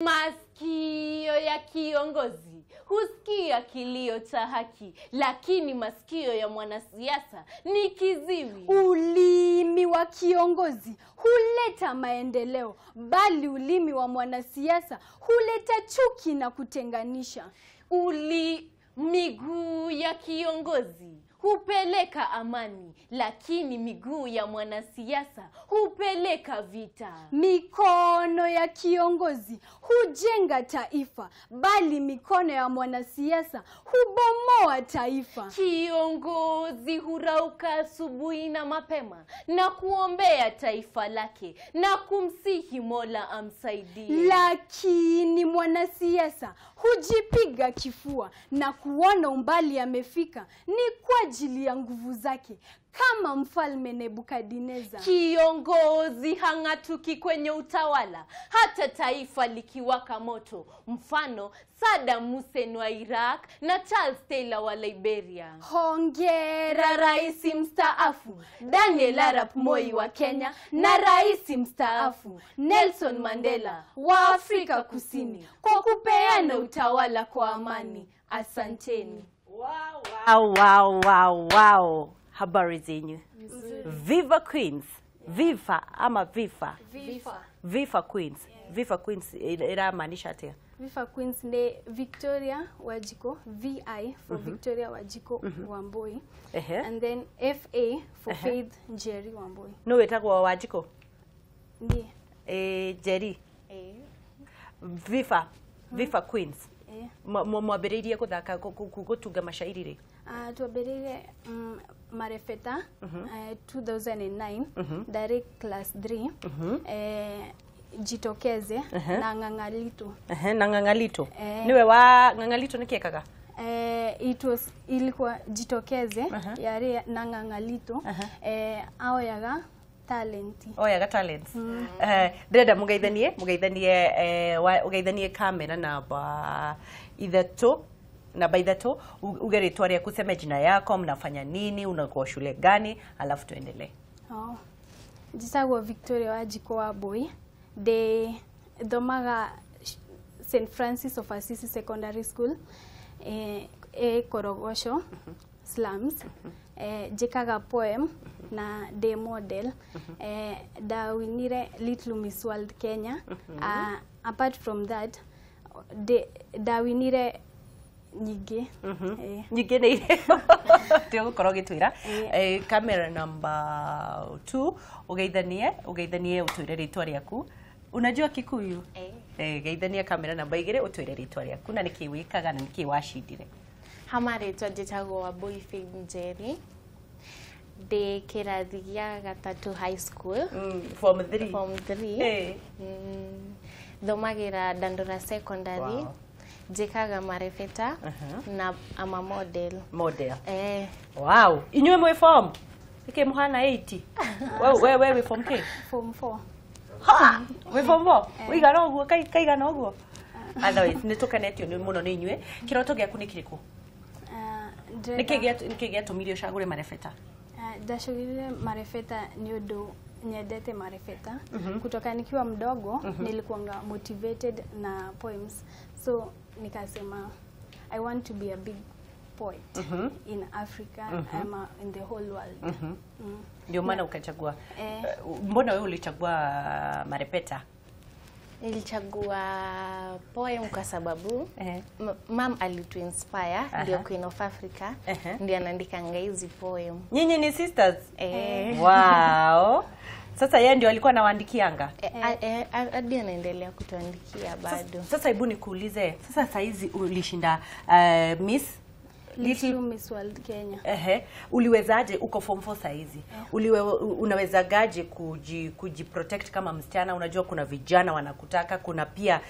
Masikio ya kiongozi husikia kilio cha haki, lakini masikio ya mwanasiasa ni kiziwi. Ulimi wa kiongozi huleta maendeleo, bali ulimi wa mwanasiasa huleta chuki na kutenganisha. Miguu ya kiongozi hupeleka amani, lakini miguu ya mwanasiasa hupeleka vita. Mikono ya kiongozi hujenga taifa, bali mikono ya mwanasiasa hubomoa taifa. Kiongozi hurauka asubuhi na mapema na kuombea taifa lake na kumsihi Mola amsaidie. Lakini mwanasiasa hujipiga kifua na kuona umbali amefika ni kwa ajili ya nguvu zake, kama mfalme Nebukadneza. Kiongozi hang'atuki kwenye utawala hata taifa likiwaka moto. Mfano Saddam Hussein wa Iraq na Charles Taylor wa Liberia. Hongera rais mstaafu Daniel Arap Moi wa Kenya na rais mstaafu Nelson Mandela wa Afrika Kusini kwa kupeana utawala kwa amani. Asanteni. Wow. Habari zenyu. VIFA Queens. VIFA ama VIFA? VIFA Queens. VIFA Queens inamaanisha atia? VIFA Queens ni Victoria Wajiko, VI for Victoria Wajiko Wamboi. And then FA for Faith Jerry Wamboi. No wetagwo Wajiko? Ndiye. Jerry. VIFA Queens. Mwambĩrĩirie gũthaka gũtunga mashairi rĩ? Tuambĩrĩirie Marebeta 2009 direct class 3 jitokeze na ng'ang'alito. Na ng'ang'alito. Niwe wa ng'ang'alito nikiekaga? Ilikuwa jitokeze yari na ng'ang'alito aoyaga talenti. Oyaga talents. Ndĩrenda mũgeithanie kamera namba ithatũ uge rĩtwa rĩaku, useme jina yako, mnafanya nini, unakuwa shule gani, alafu tuendelee. Jitagwo Victoria Wajiko Wamboi. De thomaga St. Francis of Assisi Secondary School Korogosho slums. Jikaga poem na de model. Da winire Little Miss World Kenya. Apart from that, da winire nyige. Nyige nĩ tũgũkorwo gĩtwĩra. Camera number 2 ugeithanie ũtwĩre rĩtwa rĩaku. Unajua Kikuyu? Geithania kamera namba 2 ũtwĩre rĩtwa rĩaku na nĩkĩ wĩkaga na nĩkĩ wacindire. Hamarĩtwa njĩtagwo Wambui Faith Jerry. De kĩrathi gĩa gatatũ high school. Form 3. Form 3. Thomagĩra Dandora Secondary. Jikaga Marebeta na ama model. Wow. Inyuĩ mwĩ form? Nĩkĩ mũhana 80? Wewe wĩ form K? Form 4. Ha! Wĩ form 4? Ũigana ũguo, kaigana ũguo? Otherwise nĩtũkenetio nĩ mũno nĩ inyuĩ. Kĩroto gĩaku nĩ kĩrĩkũ? Nĩkĩ gĩatũmire ũcagũre Marebeta? Ndacagũrire Marebeta nĩ ũndũ nyendete Marebeta. Kutoka nikiwa mdogo nilikuwa motivated na poems. So nikasema I want to be a big poet in Africa ama in the whole world. Ndio maana ukachagua. Mbona wewe ulichagua Marebeta? Nilichagua poem kwa sababu mam alitu inspire, ndio Queen of Africa, ndio anaandikanga hizi poem. Nyinyi ni sisters? Wow. Sasa yeye ndio alikuwa anawaandikianga? Hadi anaendelea kutuandikia bado. Sasa hebu nikuulize, sasa saizi ulishinda Little Miss World Kenya. Uliwezaje, uko form 4 saizi? Unawezagaje kujiprotect kama msichana? Unajua kuna vijana wanakutaka, kuna pia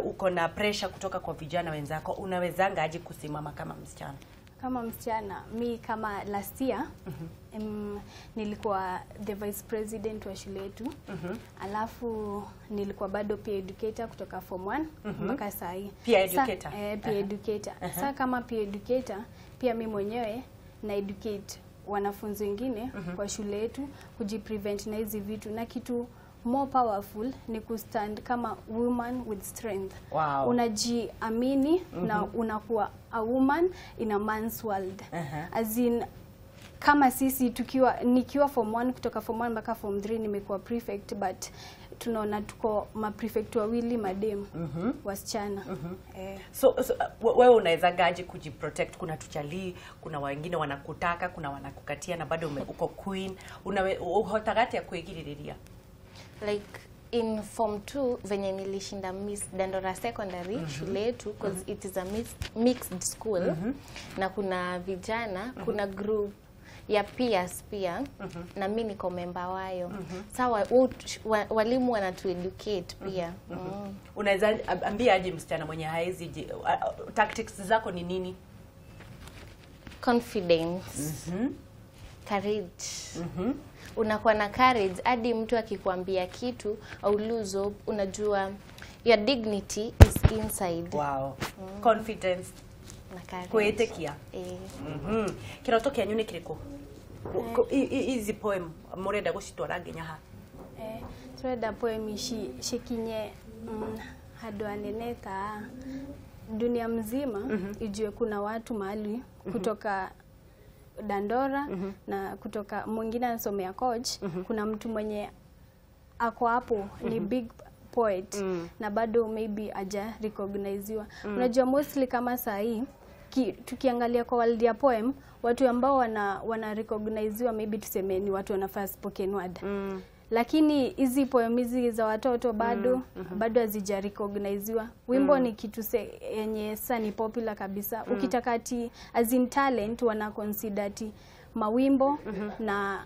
uko na pressure kutoka kwa vijana wenzako. Unawezangaje kusimama kama msichana? Kama msichana, mi kama last year nilikuwa the vice president wa shule yetu. Alafu nilikuwa bado peer educator kutoka form 1 mpaka saa hii. Peer educator? Peer educator. Sasa kama peer educator, pia mimi mwenyewe na educate wanafunzi wengine kwa shule yetu kujiprevent na hizi vitu. Na kitu more powerful ni kustand kama woman with strength. Wow. Unajiamini na unakuwa a woman in a man's world. As in, kama sisi nikiwa form 1 kutoka form 1 mpaka form 3 nimekuwa prefect, but tunaona tuko ma prefect wawili madem wasichana. So wewe unaweza gaje kujiprotect? Kuna tuchali, kuna wengine wanakutaka, kuna wanakukatia na bado uko queen. Unahotagati ya kuigiriria? Like in form 2 venye nilishinda Miss Dandora Secondary shule yetu, because it is a mixed school, na kuna vijana, kuna group ya peers pia, na mimi niko member wayo. Sawa, walimu wanatueducate pia. Unaweza ambia aje msichana mwenye haezi, tactics zako ni nini? Confidence. Courage. Unakuwa na courage hadi mtu akikwambia kitu au lose hope, unajua your dignity is inside. Wow. Confidence na courage. Kuetekia. Kiroto nyune kiriko. Easy poem murenda gucitwara nginya ha. Turenda poem shikinye hadwaneneta dunia mzima ijue kuna watu mahali kutoka Dandora na kutoka mwingine anasomea coach, kuna mtu mwenye ako hapo ni big poet na bado maybe aja recognizewa. Unajua mostly kama saa hii tukiangalia kwa world ya poem, watu ambao wana recognizewa maybe tuseme ni watu wanafanya spoken word. Lakini hizi poem hizi za watoto bado hazija recognizewa. Wimbo ni kitu yenye sasa ni popular kabisa. Ukitaka ati as in talent wana consider ati mawimbo na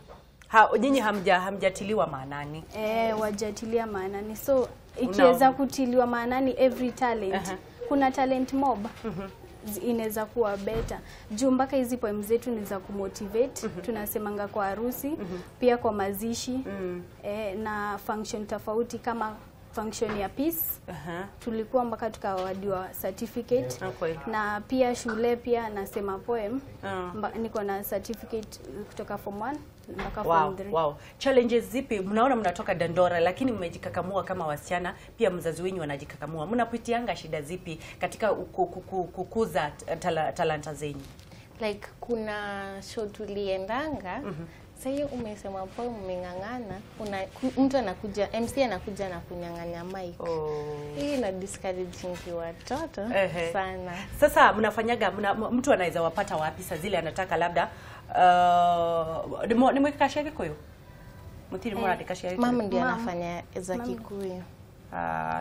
nyinyi hamjatiliwa maanani. Wajatilia maanani. So ikiweza kutiliwa maanani every talent, kuna talent mob inaweza kuwa better. Juu mpaka hizi poem zetu ni za kumotivate, tunasemanga kwa harusi, pia kwa mazishi, na function tofauti kama function ya peace. Tulikuwa mpaka tukawadiwa certificate. Na pia shule pia nasema poem. Niko na certificate kutoka form 1 mpaka form 3. Wow. Challenges zipi? Mnaona mnatoka Dandora lakini mmejikakamua kama wasichana, pia mzazi wenyu wanajikakamua. Mnapitianga shida zipi katika kukuza talanta zenyu? Like kuna show tuliendanga, sasa umesema poem umengangana, mtu anakuja, MC anakuja na kunyang'anya mic. Hii ina discouraging watoto sana. Sasa mnafanyaga, mtu anaweza wapata wapi saa zile anataka labda ni mweka shirika koyo? Mtiri mwandika shirika. Mama ndiye anafanya za Kikuyu.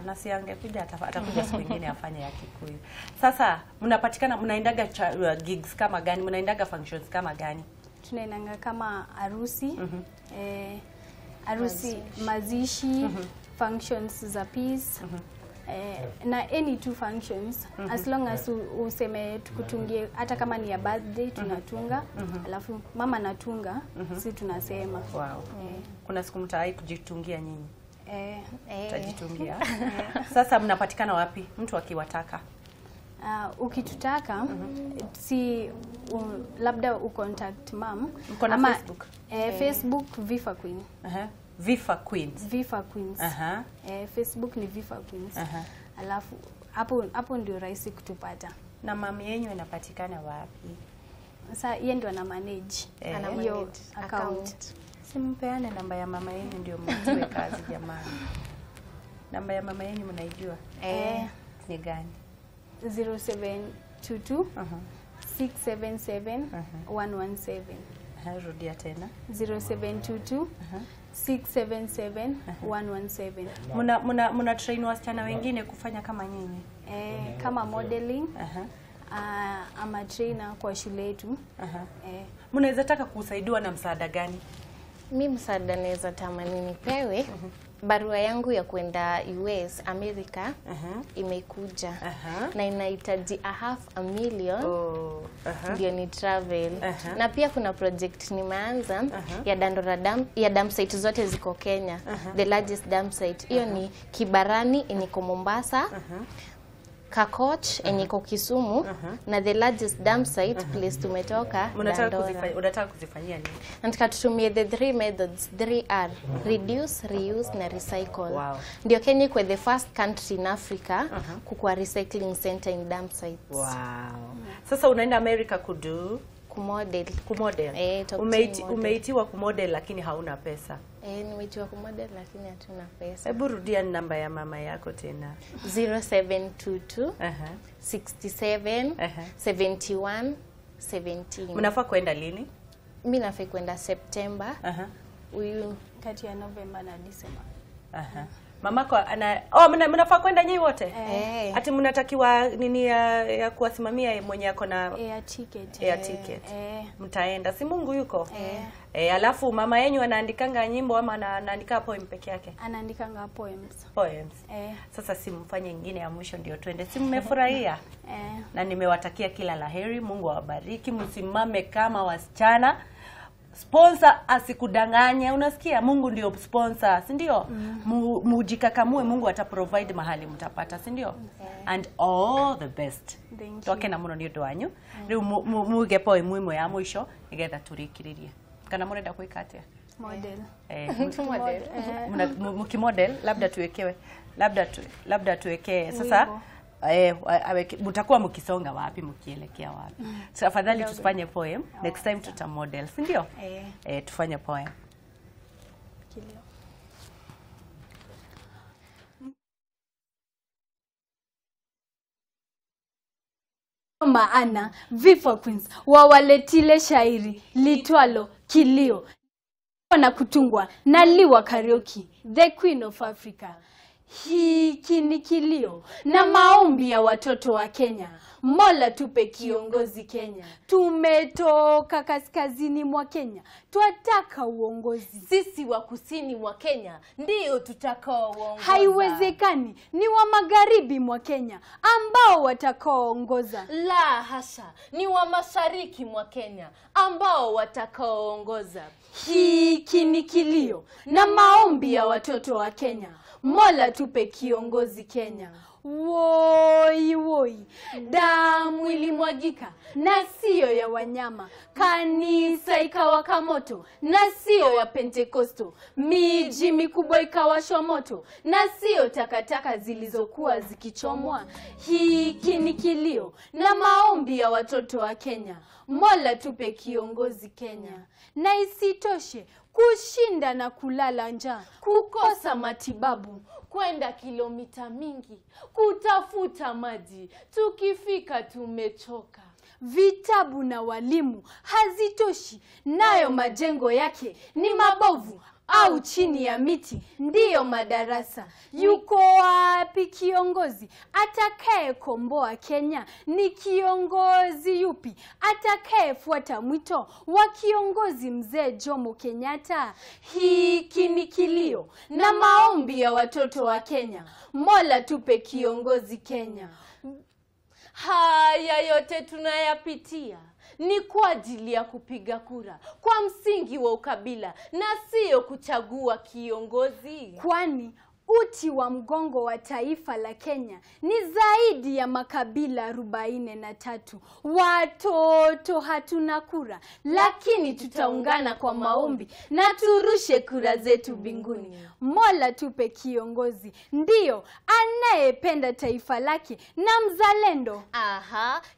Na si angekuja atakuja siku nyingine afanye ya Kikuyu. Sasa mnapatikana, mnaendaga gigs kama gani? Mnaendaga functions kama gani? Tunaendanga kama harusi, mazishi, functions za peace, na any two functions, as long as useme tukutungie, hata kama ni ya birthday tunatunga, alafu mama natunga, si tunasema. Kuna siku mtawahi kujitungia nyinyi? Tajitungia. Sasa mnapatikana wapi mtu akiwataka? Ukitutaka si labda ucontact mom ama Facebook. Facebook VIFA Queen. VIFA Queens. VIFA Queens. Facebook ni VIFA Queens. Alafu hapo ndio rahisi kutupata. Na mami yenu inapatikana wapi? Sasa yeye ndio ana manage hiyo account. Simpeane namba ya mama yenu ndio mtue kazi jamani. Namba ya mama yenu mnaijua? Ni gani? 0722 677 117. Rudia tena. 0722 677 117. Muna train wasichana wengine kufanya kama nyinyi? Kama modeling. Ama trainer kwa shule yetu. Mnaweza taka kusaidiwa na msaada gani? Mimi msaada naweza tamani nipewe. Barua yangu ya kwenda US, America, imekuja. Na inahitaji 500,000 ndio ni travel. Na pia kuna project nimeanza ya Dandora ya dam site zote ziko Kenya. The largest dam site. Hiyo ni Kibarani, iniko Mombasa. Kakoch enye iko Kisumu na the largest dump site place tumetoka unataka kuzifanyia nini? Nataka tutumie the 3 methods, 3R, reduce, reuse na recycle. Wow. Ndio Kenya kwa the first country in Africa kukua recycling center in dump sites. Wow. Sasa unaenda America kumodel. Umeitiwa kumodel lakini hauna pesa. Nimeitiwa kumodel lakini hatuna pesa. Hebu rudia namba ya mama yako tena. 0722 67 71 17. Mnafaa kwenda lini? Mimi nafaa kwenda September. Huyu kati ya November na December. Mamako mnafaa kwenda nyinyi wote? Ati mnatakiwa nini ya kuwasimamia mwenye yako na air ticket. Mtaenda. Si Mungu yuko? Alafu mama yenu anaandikanga nyimbo ama anaandika poem peke yake? Anaandikanga poems. Sasa si mfanye nyingine ya mwisho ndio twende. Si mmefurahia? Na nimewatakia kila laheri, Mungu awabariki, msimame kama wasichana. Sponsor asikudanganya, unasikia? Mungu ndio sponsor, si ndio? Mujikakamue, Mungu ataprovide mahali mtapata, si ndio? And all the best. Toke na muno ni undu wanyu. Riu muge poem mwimo ya mwisho igetha turikiririe. Kana murenda kuika atia? Model. Mukimodel labda tuwekee sasa. Mutakuwa mkisonga wapi, mkielekea wapi? So afadhali tufanye poem, next time tutamodel, si ndio? Tufanye poem. Maana VIFA Queens wawaletile shairi litwalo Kilio na kutungwa na Liwa Karaoke, the Queen of Africa. Hiki ni kilio na maombi ya watoto wa Kenya. Mola tupe kiongozi Kenya. Tumetoka kaskazini mwa Kenya, twataka uongozi. Sisi wa kusini mwa Kenya ndio tutakao uongoza. Haiwezekani ni wa magharibi mwa Kenya ambao watakao ongoza. La hasha, ni wa mashariki mwa Kenya ambao watakao ongoza. Hiki ni kilio na maombi ya watoto wa Kenya. Mola tupe kiongozi Kenya. Woi woi, damu ilimwagika na sio ya wanyama. Kanisa ikawaka moto na sio ya Pentekosto. Miji mikubwa ikawashwa moto na sio takataka zilizokuwa zikichomwa. Hiki ni kilio na maombi ya watoto wa Kenya. Mola tupe kiongozi Kenya. Na isitoshe kushinda na kulala njaa, kukosa matibabu, kwenda kilomita mingi kutafuta maji, tukifika tumechoka. Vitabu na walimu hazitoshi, nayo majengo yake ni mabovu au chini ya miti ndiyo madarasa. Yuko wapi kiongozi atakaye komboa Kenya? Ni kiongozi yupi atakaye fuata mwito wa kiongozi mzee Jomo Kenyatta? Hiki ni kilio na maombi ya watoto wa Kenya. Mola tupe kiongozi Kenya. Haya yote tunayapitia ni kwa ajili ya kupiga kura kwa msingi wa ukabila na sio kuchagua kiongozi. Kwani uti wa mgongo wa taifa la Kenya ni zaidi ya makabila 43. Watoto hatuna kura, lakini tutaungana kwa maombi na turushe kura zetu mbinguni. Mola tupe kiongozi ndio anayependa taifa lake na mzalendo.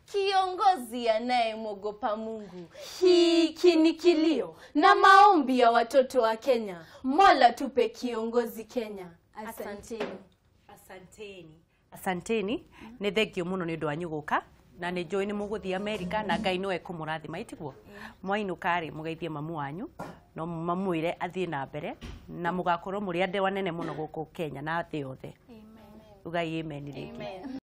Kiongozi anayemwogopa Mungu. Hiki ni kilio na maombi ya watoto wa Kenya. Mola tupe kiongozi Kenya. Asanteni. Nĩ thengio mũno nĩ ũndũ wanyu gũka na nĩ njũĩ nĩ mũgũthiĩ Amerika na Ngai nĩwe kũmũrathima itiguo. Mwainũka rĩ mũgeithie mamu wanyu no mamwĩre athiĩ na mbere na mũgakorwo mũrĩ andũ anene mũno gũkũ Kenya na thĩ yothe. Ugai amen.